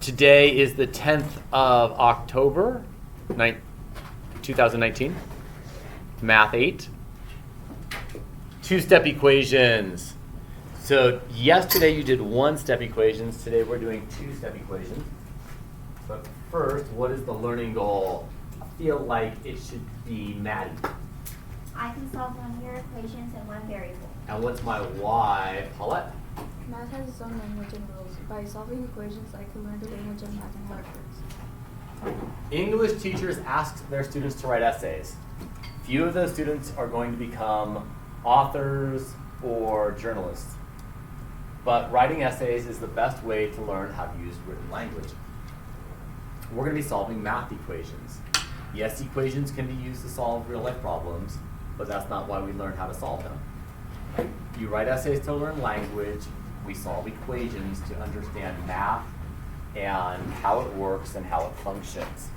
Today is the 10th of October, 2019. Math 8. Two-step equations. So yesterday you did one-step equations. Today we're doing two-step equations. But first, what is the learning goal? I feel like it should be Maddie. I can solve linear equations in one variable. And what's my y, Paulette? Math has its own language and rules. By solving equations, I can learn the language of math and how it works. English teachers ask their students to write essays. Few of those students are going to become authors or journalists. But writing essays is the best way to learn how to use written language. We're going to be solving math equations. Yes, equations can be used to solve real-life problems, but that's not why we learn how to solve them. You write essays to learn language. We solve equations to understand math and how it works and how it functions.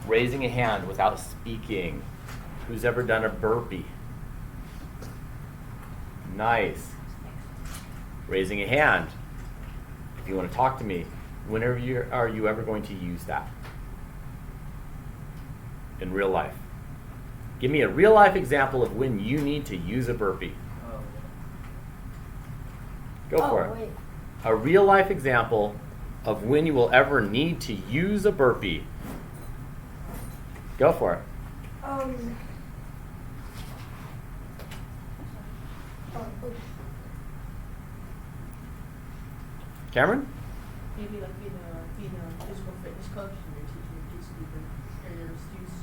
Raising a hand without speaking. Who's ever done a burpee? Nice. Raising a hand. If you want to talk to me, whenever are you ever going to use that in real life? Give me a real life example of when you need to use a burpee. Go for it. Wait. A real life example of when you will ever need to use a burpee. Go for it. Cameron? Maybe like being a physical fitness coach and you're teaching kids to do or your students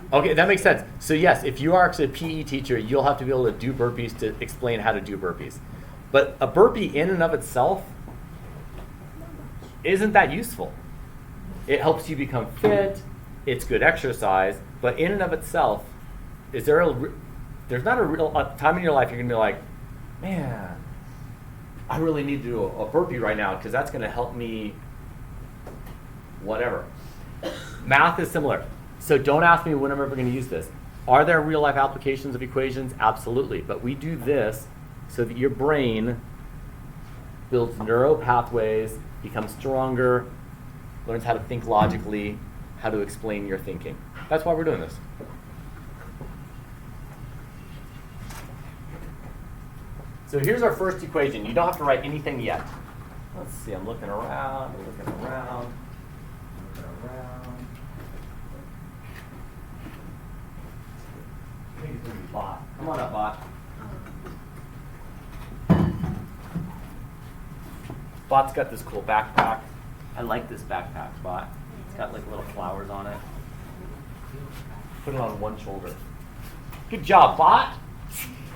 to. Okay, that makes sense. So yes, if you are actually a PE teacher, you'll have to be able to do burpees to explain how to do burpees. But a burpee in and of itself isn't that useful. It helps you become fit, it's good exercise, but in and of itself, there's not a real time in your life you're going to be like, man, I really need to do a burpee right now because that's going to help me whatever. Math is similar. So don't ask me when I'm ever going to use this. Are there real life applications of equations? Absolutely. But we do this so that your brain builds neural pathways, becomes stronger, learns how to think logically, how to explain your thinking. That's why we're doing this. So here's our first equation. You don't have to write anything yet. Let's see, I'm looking around. I think it's going to be Bot. Come on up, Bot. Bot's got this cool backpack. I like this backpack, Bot. It's got like little flowers on it. Put it on one shoulder. Good job, Bot.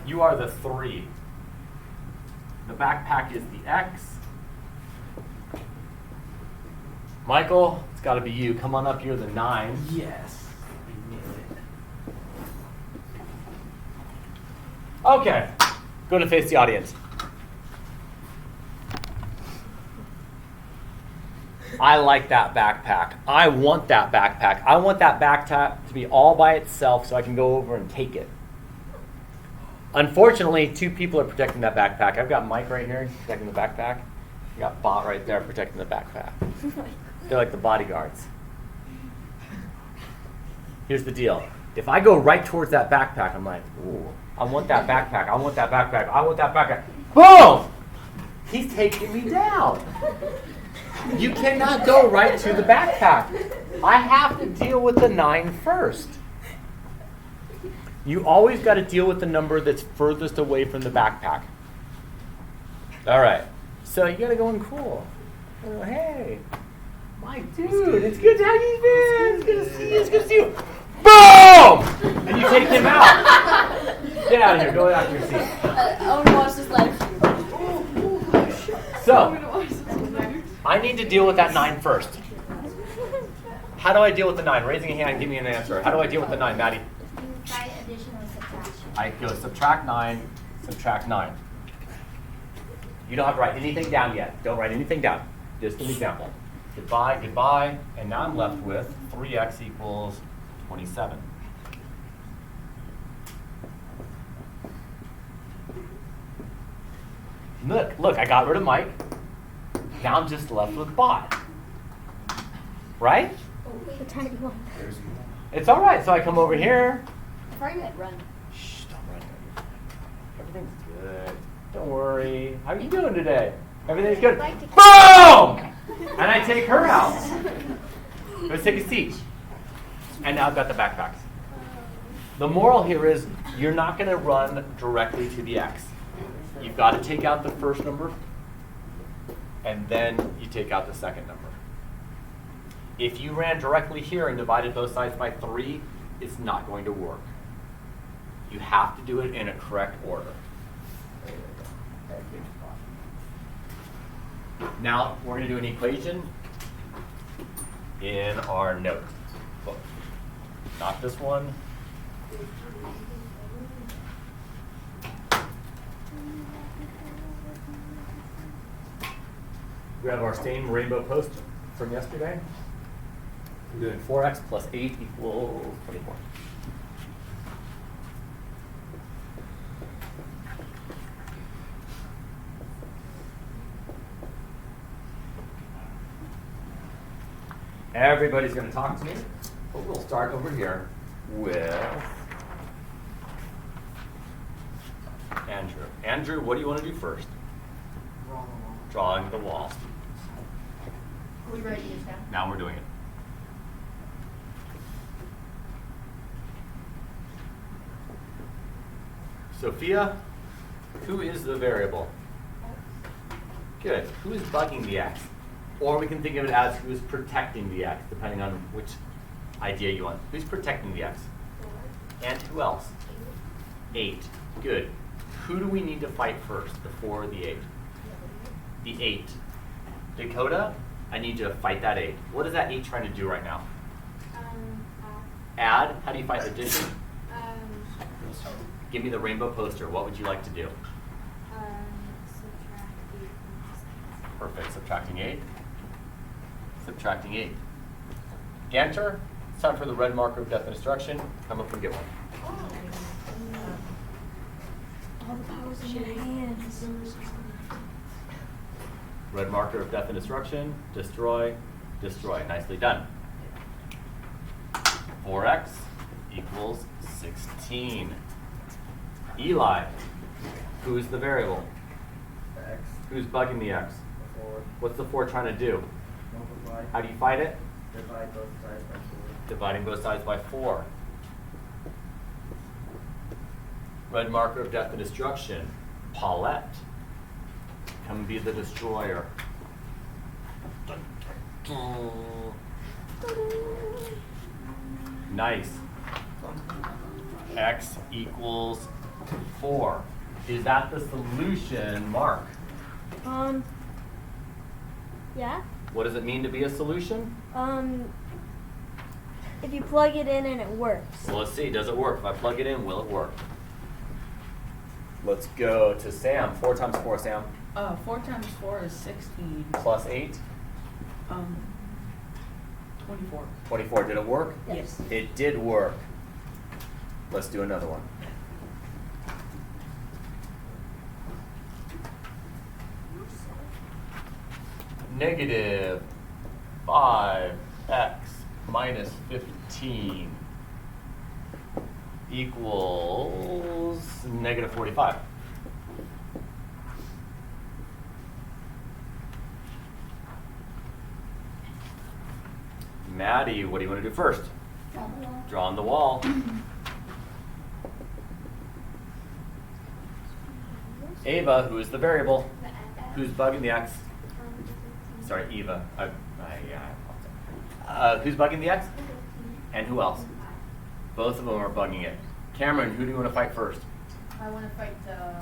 You are the 3. The backpack is the X. Michael, it's got to be you. Come on up here, the 9. Yes. I knew it. Okay, go to face the audience. I like that backpack. I want that backpack. I want that backpack to be all by itself so I can go over and take it. Unfortunately, 2 people are protecting that backpack. I've got Mike right here protecting the backpack. I got Bot right there protecting the backpack. They're like the bodyguards. Here's the deal. If I go right towards that backpack, I'm like, ooh, I want that backpack. I want that backpack. I want that backpack. Boom! He's taking me down. You cannot go right to the backpack. I have to deal with the 9 first. You always got to deal with the number that's furthest away from the backpack. All right. So you got to go in cool. Oh, hey, Mike, dude, it's good to have you there. It's good to see you. It's good to see you. Boom! And you take him out. Get out of here. Go out to your seat. I want to watch this live. So, I need to deal with that 9 first. How do I deal with the 9? Raising a hand, give me an answer. How do I deal with the 9, Maddie? Try addition with subtraction. I go subtract 9, subtract 9. You don't have to write anything down yet. Don't write anything down. Just an example. Goodbye, goodbye, and now I'm left with 3x equals 27. Look, I got rid of Mike. Now I'm just left with Bot. right? The tiny one. There's more. It's all right. So I come over here. I thought you meant run. Shh, don't run. Everything's good. Don't worry. How are you doing today? Everything's good. I'd like to- Boom! And I take her out. Let's take a seat. And now I've got the backpacks. The moral here is you're not going to run directly to the X. You've got to take out the first number, and then you take out the second number. If you ran directly here and divided both sides by 3, it's not going to work. You have to do it in a correct order. Now we're going to do an equation in our note book. Not this one. We have our same rainbow post from yesterday. We're doing 4x plus 8 equals 24. Everybody's going to talk to me, but we'll start over here with Andrew. Andrew, what do you want to do first? Drawing the wall. Are we writing this down? Now we're doing it. Sophia, who is the variable? Good. Who is bugging the X? Or we can think of it as who is protecting the X, depending on which idea you want. Who's protecting the X? And who else? 8. Good. Who do we need to fight first, the 4 or the 8? The 8. Dakota, I need you to fight that 8. What is that 8 trying to do right now? Add? How do you fight addition? Give me the rainbow poster. What would you like to do? Subtract 8. Perfect. Subtracting 8. Subtracting 8. Ganter, it's time for the red marker of death and destruction. Come up and get one. All the powers in your hands. Red marker of death and destruction. Destroy. Destroy. Nicely done. 4x equals 16. Eli, who is the variable? X. Who's bugging the X? 4. What's the 4 trying to do? Multiply. How do you fight it? Divide both sides by 4. Dividing both sides by 4. Red marker of death and destruction. Paulette, come be the destroyer. Dun, dun, dun. Nice. X equals 4. Is that the solution, Mark? Yeah. What does it mean to be a solution? If you plug it in and it works. Well, let's see. Does it work? If I plug it in, will it work? Let's go to Sam. 4 times 4, Sam. 4 times 4 is 16. Plus 8. 24. 24. Did it work? Yes. It did work. Let's do another one. Negative 5x minus 15 equals negative 45. Maddie, what do you want to do first? Draw on the wall. Ava, who is the variable? Who's bugging the X? Sorry, Eva. Who's bugging the X? And who else? Both of them are bugging it. Cameron, who do you want to fight first? I want to fight the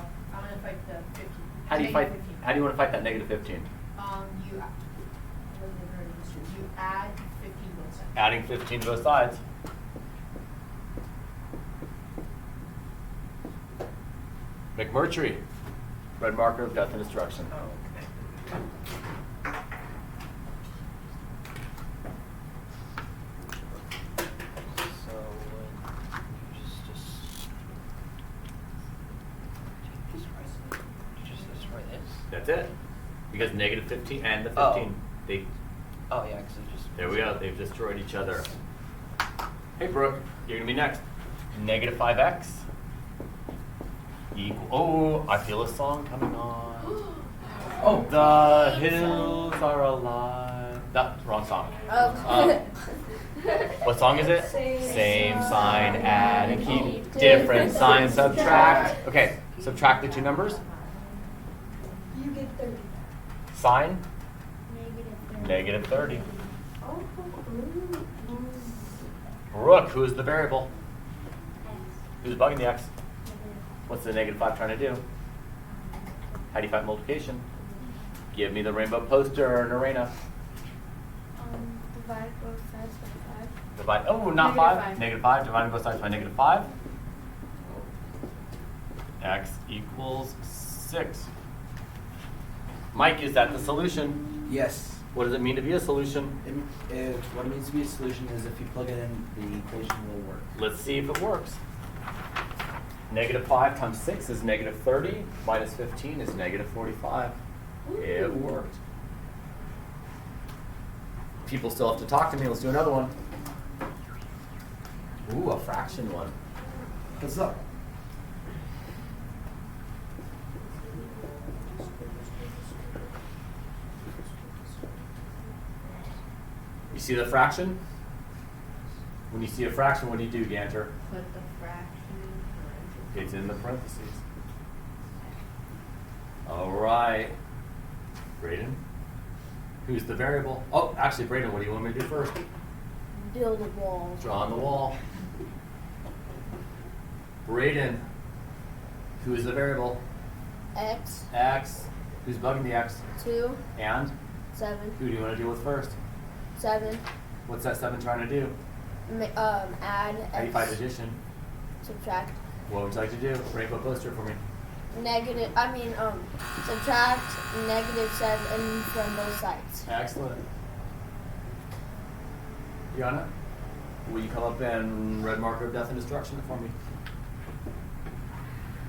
15. How do you fight? 15. How do you want to fight that negative 15? You add 15 both sides. Adding 15 to both sides. McMurtry, red marker of death and destruction. Oh, okay. So, just destroy this? That's it. Because negative 15 and the 15, Oh. they Oh, yeah, because just. There we go. They've destroyed each other. Hey, Brooke, you're going to be next. Negative 5x equal. Oh, I feel a song coming on. Oh, The hills are alive. That wrong song. What song is it? Same sign, add and keep. Different sign, subtract. Okay, subtract the two numbers. You get 30. Sign, Negative 30. negative 30. Brooke, who is the variable? X. Who's bugging the x? Negative. What's the negative 5 trying to do? How do you find multiplication? Give me the rainbow poster, Narena. Divide both sides by 5. Divide, oh, not Negative 5. five. Negative 5, dividing both sides by negative 5. X equals 6. Mike, is that the solution? yes. What does it mean to be a solution? What it means to be a solution is if you plug it in, the equation will work. Let's see if it works. Negative 5 times 6 is negative 30. Minus 15 is negative 45. It worked. People still have to talk to me. Let's do another one. Ooh, a fraction one. What's up? You see the fraction? When you see a fraction, what do you do, Ganter? Put the fraction in It's in the parentheses. All right. Braden? Who's the variable? Oh, actually, Braden, what do you want me to do first? Build a wall. Draw on the wall. Braden, who is the variable? X, X. Who's bugging the x? 2, And 7, who do you want to deal with first? 7. What's that 7 trying to do? Add How do you find X, addition? subtract. What would you like to do? Rainbow poster for me. Subtract negative 7 from both sides. Excellent. Yana, will you come up and red marker of death and destruction for me?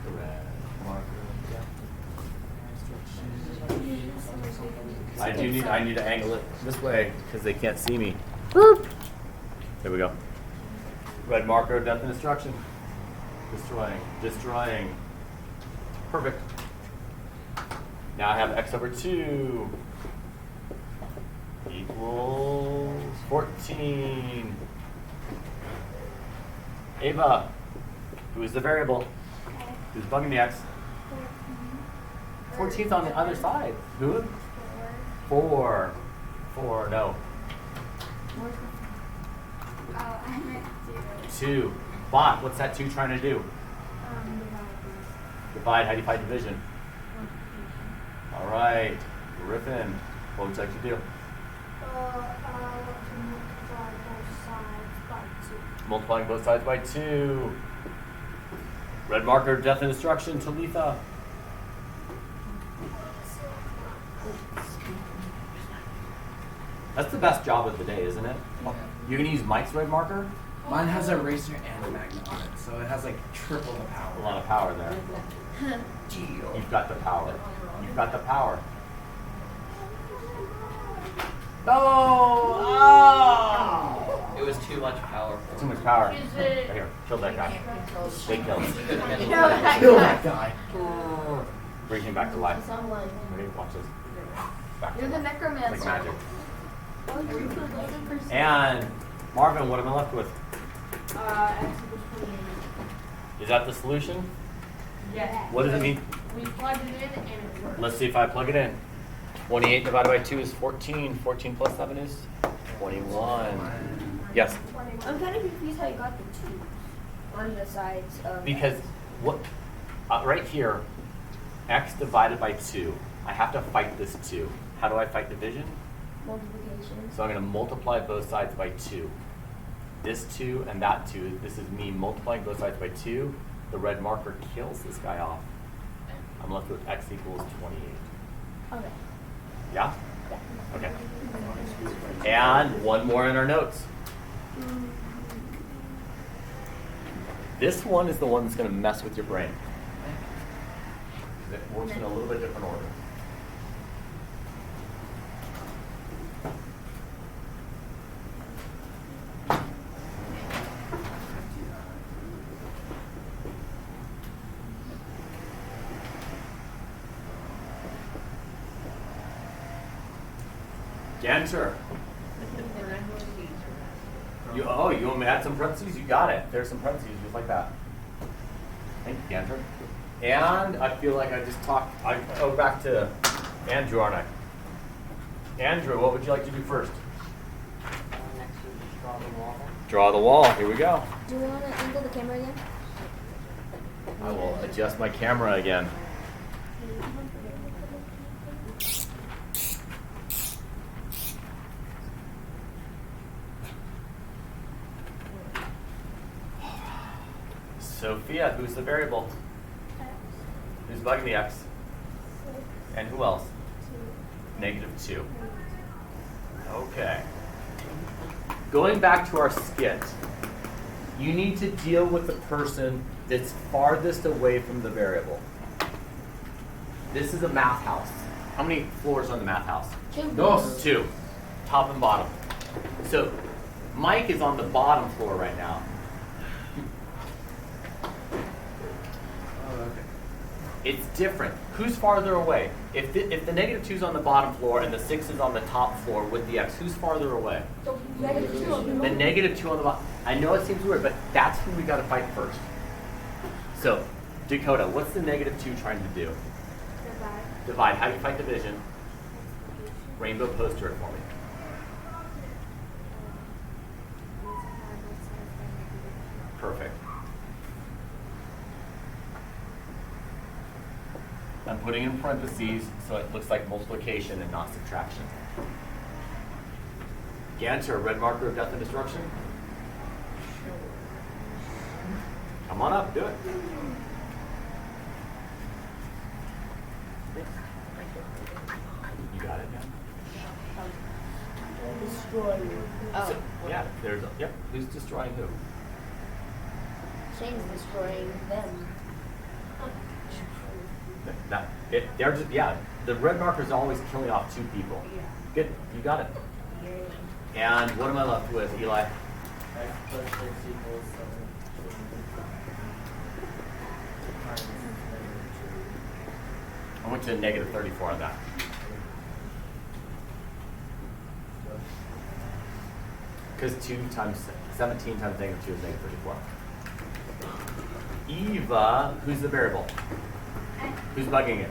The red marker of death and destruction. I need to angle it this way because they can't see me. Boop. There we go. Red marker of death and destruction. Destroying. Destroying. Perfect. Now I have x over 2 equals 14. Ava, who is the variable? Who's bugging the x? 14's on the other side. Who? 4. 4, no. I meant 2. Bot, what's that 2 trying to do? Divide, how do you find division? All right. Griffin, what would you like to do? Multiplying both sides by 2. Red marker of death and destruction, Talitha. That's the best job of the day, isn't it? You can use Mike's red marker. Mine has a eraser and a magnet on it, so it has like triple the power. A lot of power there. Deal. You've got the power. You've got the power. No! Oh! It was too much power. Too much power. Is Right it- here, kill that guy. They kill him. Kill that guy. Bring him back to life. Someone. Ready? Watch this. Back to You're the life. necromancer. Like magic. Oh, you're the 11%. And Marvin, what am I left with? X equals 28. Is that the solution? Yes. What does it mean? We plugged it in and it worked. Let's see if I plug it in. 28 divided by 2 is 14. 14 plus 7 is 21. Yes. I'm kind of confused how you got the 2 on the sides of. Because what right here, x divided by 2. I have to fight this 2. How do I fight division? Multiplication. So I'm going to multiply both sides by 2. This 2 and that 2. This is me multiplying both sides by 2. The red marker kills this guy off. I'm left with x equals 28. Okay. Yeah? Okay. And one more in our notes. This one is the one that's going to mess with your brain. It works in a little bit different order. Ganter. You want me to add some parentheses? You got it. There's some parentheses just like that. Thank you, Ganter. And I feel like I just talked. I go back to Andrew, aren't I? Andrew, what would you like to do first? Next, you just draw the wall. Draw the wall. Here we go. Do we want to angle the camera again? I will adjust my camera again. Sophia, who's the variable? Who's bugging the x? And who else? -2. Okay. Going back to our skit, you need to deal with the person that's farthest away from the variable. This is a math house. How many floors are in the math house? 2. 2. Top and bottom. So Mike is on the bottom floor right now. Oh, okay. It's different. Who's farther away? If the -2 is on the bottom floor and the 6 is on the top floor with the x, who's farther away? The -2 on the bottom. I know it seems weird, but that's who we got to fight first. So, Dakota, what's the -2 trying to do? Divide. How do you fight division? Rainbow poster it for me. Perfect. I'm putting in parentheses so it looks like multiplication and not subtraction. Ganter, red marker of death and destruction. Come on up, do it. You got it, man. Destroy you. So, yeah, there's a, yep. Who's destroying who? Shane's destroying them. They're just, yeah. The red marker is always killing off 2 people. Good, you got it. And what am I left with, Eli? X plus 6 equals 7. I went to -34 on that. Because 17 times -2 is -34. Eva, who's the variable? Who's bugging it?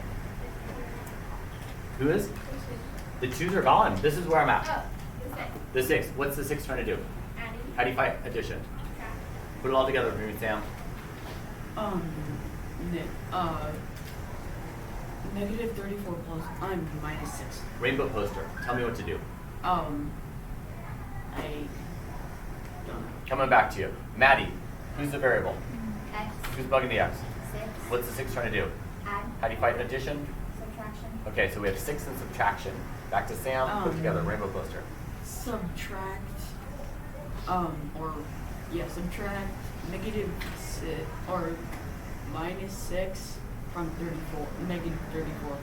Who is? The 2's are gone. This is where I'm at. The 6. What's the 6 trying to do? How do you fight addition? Put it all together for me, Sam. -34 plus -6. Rainbow poster. Tell me what to do. I don't know. Coming back to you. Maddie, who's the variable? X. Who's bugging the x? 6. What's the 6 trying to do? Add. How do you fight addition? Subtraction. Okay, so we have 6 and subtraction. Back to Sam. Put together rainbow poster. Subtract, subtract -6 or -6 from 34, -34.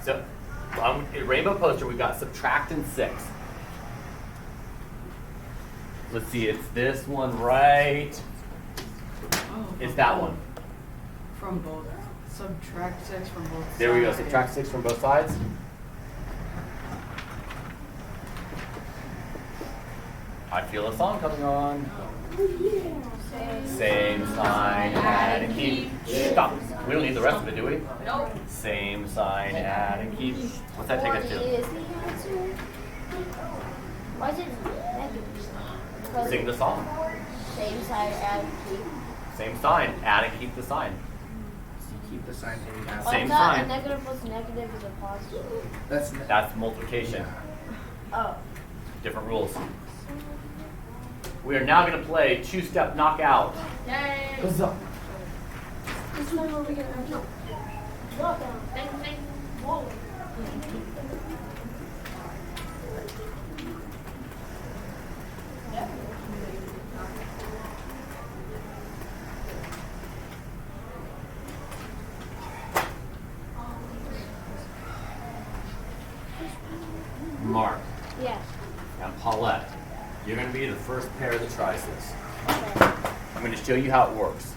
So, rainbow poster, we've got subtract and 6. Let's see, it's this one, right? Oh, It's that one. From both. Subtract 6 from both sides. There we go, subtract 6 from both sides. I feel a song coming on. Same sign, add and keep. Stop. We don't need the rest of it, do we? Nope. Same sign, add and keep. What's that take us to? Why is it negative? Because Sing the song. same side add keep. Same sign, add and keep the sign. So you keep the sign and you add. Oh, I Same thought sign. a negative plus negative is a positive. That's multiplication. Oh. Different rules. We are now going to play two-step knockout. Yay! Huzzah. This one where we get no. Bang, bang. Whoa. Mark Yes. and Paulette, you're going to be the first pair that tries this. Okay. I'm going to show you how it works.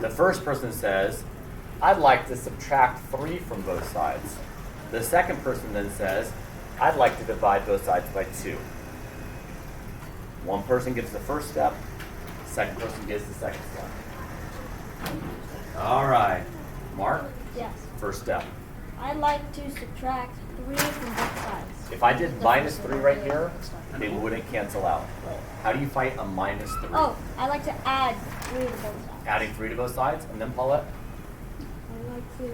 The first person says, I'd like to subtract 3 from both sides. The second person then says, I'd like to divide both sides by 2. One person gets the first step, second person gets the second step. All right, Mark, Yes. first step. I'd like to subtract 3 from both sides. If I did minus 3 right here, they wouldn't cancel out. How do you fight a minus 3? Oh, I'd like to add 3 to both sides. Adding 3 to both sides, and then Paulette? I like to.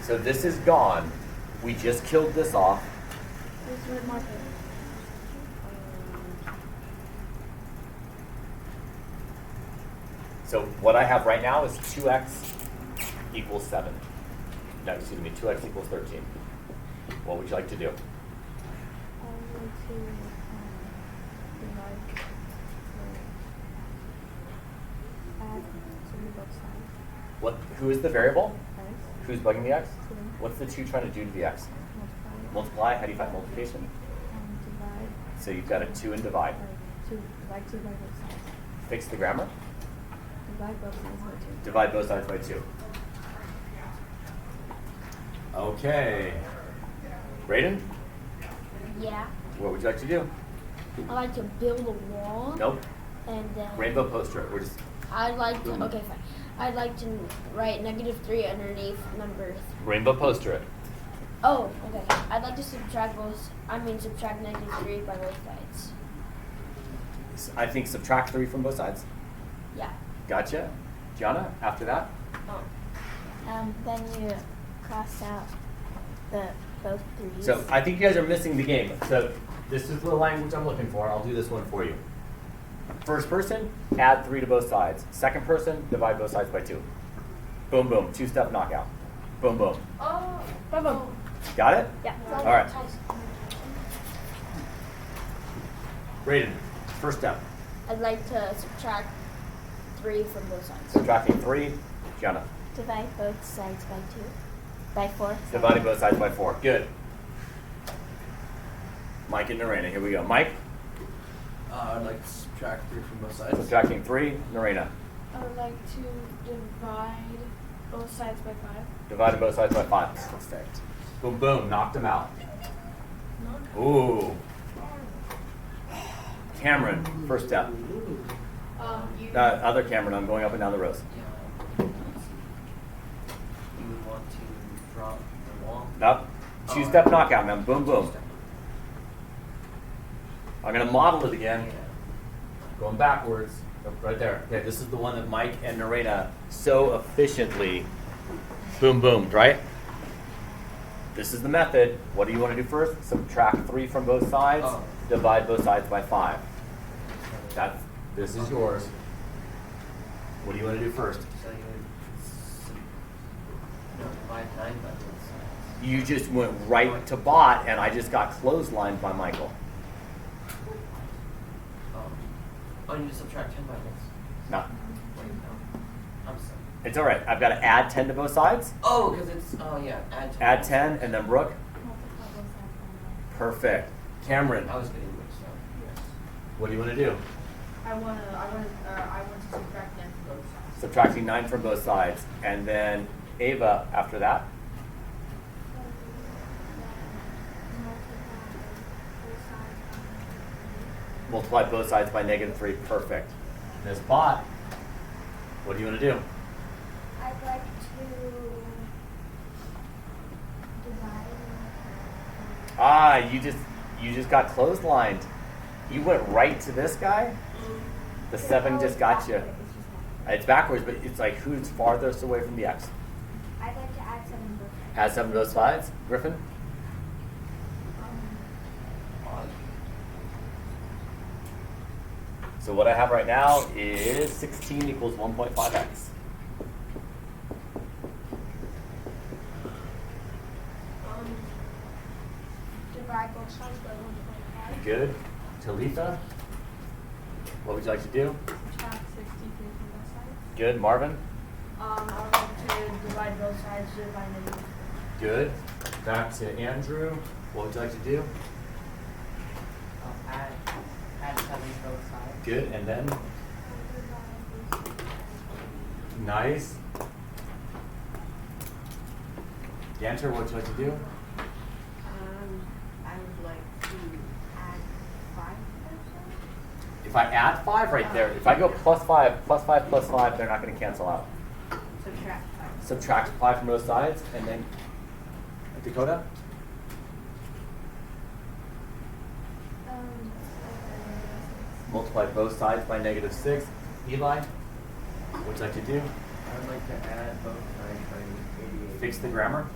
So this is gone. We just killed this off. This red marker. So what I have right now is 2x equals 7. No, excuse me, 2x equals 13. What would you like to do? I would like to divide. Add to both sides. Who is the variable? X. Who's bugging the x? 2. What's the 2 trying to do to the x? Multiply. Multiply, how do you find multiplication? And divide. So you've got a 2 and divide. Divide 2 by both sides. Fix the grammar. Divide both sides by 2. Divide both sides by 2. Okay. Brayden, Yeah. what would you like to do? I'd like to build a wall. Nope. And then. Rainbow poster it. We're just I'd like to. Okay, fine. I'd like to write -3 underneath number. rainbow poster it. Oh, okay. I'd like to subtract -3 by both sides. I think subtract 3 from both sides. Yeah. Gotcha. Gianna, after that? Then you cross out both 3's. So I think you guys are missing the game. So this is the language I'm looking for. I'll do this one for you. First person, add 3 to both sides. Second person, divide both sides by 2. Boom, boom. 2-step knockout. Boom, boom. Oh. Boom, boom. Got it? Yeah. All right. Brayden, first step. I'd like to subtract 3 from both sides. Subtracting 3. Gianna. Divide both sides by 2. By 4. Dividing both sides by 4. Good. Mike and Narena. Here we go. Mike, I'd like to subtract 3 from both sides. subtracting 3. Narena. I would like to divide both sides by 5. Dividing both sides by 5. Perfect. Boom, boom. Knocked him out. Ooh. Cameron, first step. Other Cameron, I'm going up and down the rows. You would want to drop the wall. Up. 2-step knockout, man. Boom, boom. I'm going to model it again. Going backwards. Oh, right there. Okay, this is the one that Mike and Narena so efficiently boom, boomed, right? This is the method. What do you want to do first? Subtract 3 from both sides. Oh. Divide both sides by 5. This is yours. What do you want to do first? So you would divide 9 by both sides. You just went right to bot, and I just got clotheslined by Michael. Oh, you need to subtract 10 by both sides. No, Wait, no. I'm sorry. it's all right. I've got to add 10 to both sides. Oh, because it's, yeah, add 10. Add 10, and then Brooke. Multiply both sides by 9. Perfect. Cameron, I was getting mixed up. Yes. what do you want to do? I want to subtract 9 from both sides. Subtracting 9 from both sides. And then Ava, after that. Multiply both sides by -3. Perfect. This bot, what do you want to do? I'd like to divide. You just got clotheslined. You went right to this guy. The 7 just got you. It's backwards, but it's like who's farthest away from the X? I'd like to add 7 both sides. Add 7 to both sides. Griffin? So what I have right now is 16 equals 1.5x. Divide both sides by 1.5. Good. Talitha? What would you like to do? Subtract 63 from both sides. Good. Marvin? I would like to divide both sides by -3. Good. Back to Andrew. What would you like to do? Add 7 both sides. Good. And then? Nice. Ganter, what would you like to do? I would like to add 5 If I add 5 right there, if I go plus 5, plus 5, plus 5, they're not going to cancel out. subtract 5. Subtract 5 from both sides, and then Dakota? Multiply both sides by -6. Eli, what would you like to do? I would like to add both sides by 88. Fix the grammar.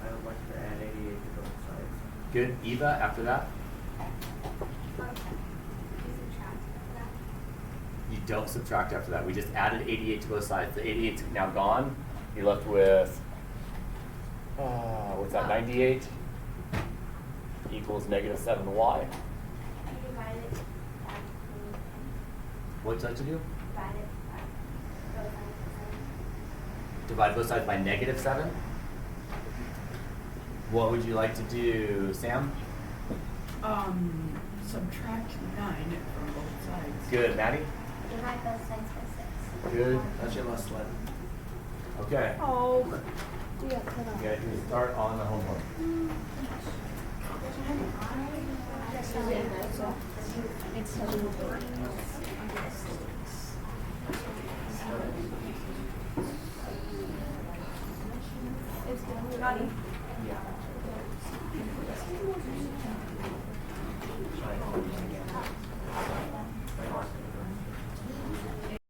I would like to add 88 to both sides. Good. Eva, after that? You don't subtract after that. We just added 88 to both sides. The 88's now gone. You're left with, what's that, 98 equals -7y. You divide it by What would you like to do? divide it by both sides. Divide both sides by -7. What would you like to do, Sam? Subtract 9 from both sides. Good. Maddie? Divide both sides by 6. Good. That's your last letter. Okay. Oh. Yeah, cut off. Okay, you start on the homework. It's